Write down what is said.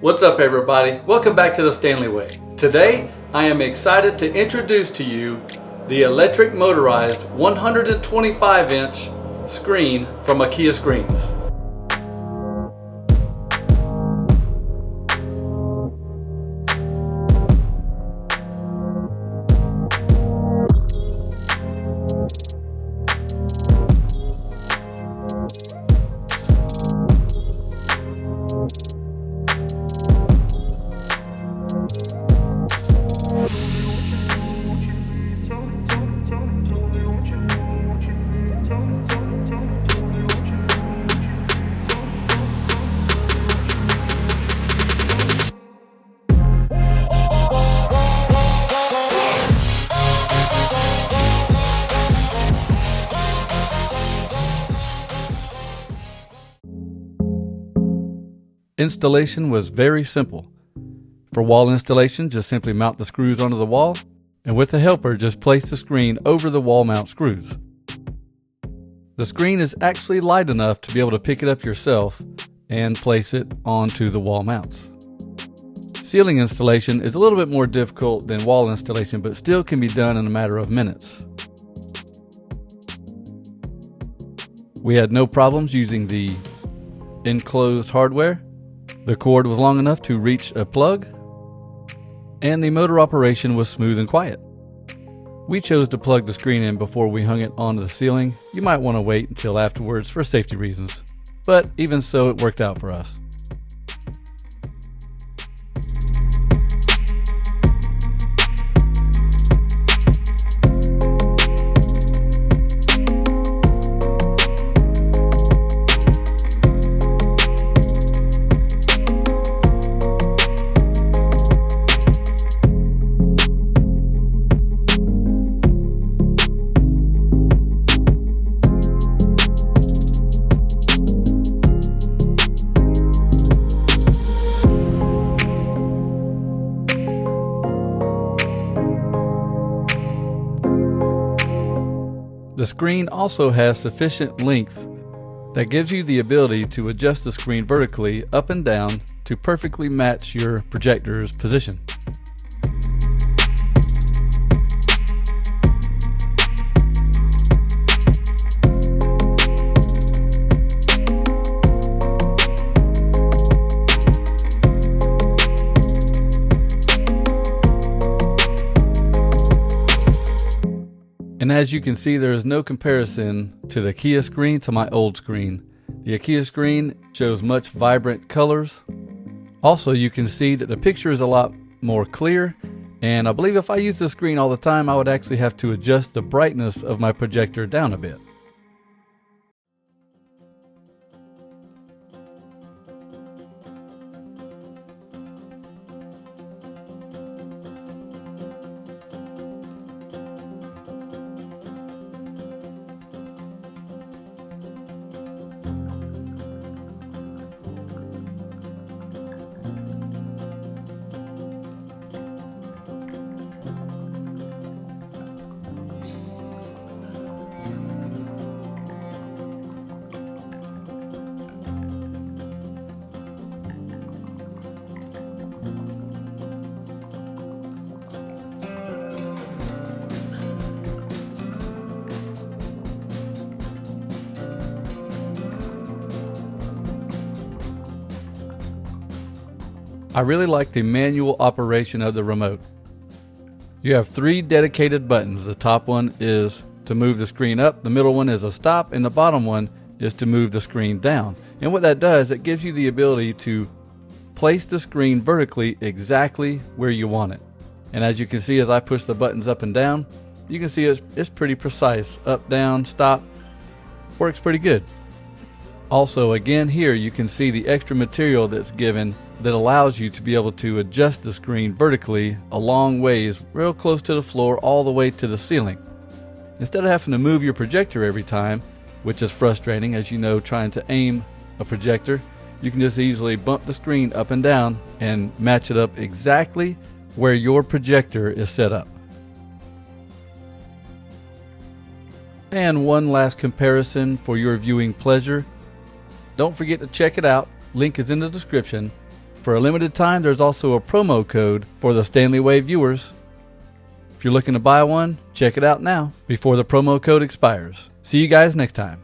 What's up everybody? Welcome back to the Stanley Way. Today I am excited to introduce to you the electric motorized 125-inch screen from Akia Screens. Installation was very simple. For wall installation, just simply mount the screws onto the wall, and with the helper, just place the screen over the wall mount screws. The screen is actually light enough to be able to pick it up yourself and place it onto the wall mounts. Ceiling installation is a little bit more difficult than wall installation, but still can be done in a matter of minutes. We had no problems using the enclosed hardware. The cord was long enough to reach a plug, and the motor operation was smooth and quiet. We chose to plug the screen in before we hung it onto the ceiling. You might want to wait until afterwards for safety reasons, but even so, it worked out for us. The screen also has sufficient length that gives you the ability to adjust the screen vertically up and down to perfectly match your projector's position. And as you can see, there is no comparison to the Akia screen to my old screen. The Akia screen shows much vibrant colors. Also, you can see that the picture is a lot more clear, and I believe if I use the screen all the time, I would actually have to adjust the brightness of my projector down a bit. I really like the manual operation of the remote. You have 3 dedicated buttons. The top one is to move the screen up, the middle one is a stop, and the bottom one is to move the screen down. And what that does, it gives you the ability to place the screen vertically exactly where you want it. And as you can see, as I push the buttons up and down, you can see it's pretty precise. Up, down, stop, works pretty good. Also, again here, you can see the extra material that's given that allows you to be able to adjust the screen vertically a long ways, real close to the floor, all the way to the ceiling. Instead of having to move your projector every time, which is frustrating, as you know, trying to aim a projector, you can just easily bump the screen up and down and match it up exactly where your projector is set up. And one last comparison for your viewing pleasure. Don't forget to check it out. Link is in the description. For a limited time, there's also a promo code for the StanleyWay viewers. If you're looking to buy one, check it out now before the promo code expires. See you guys next time.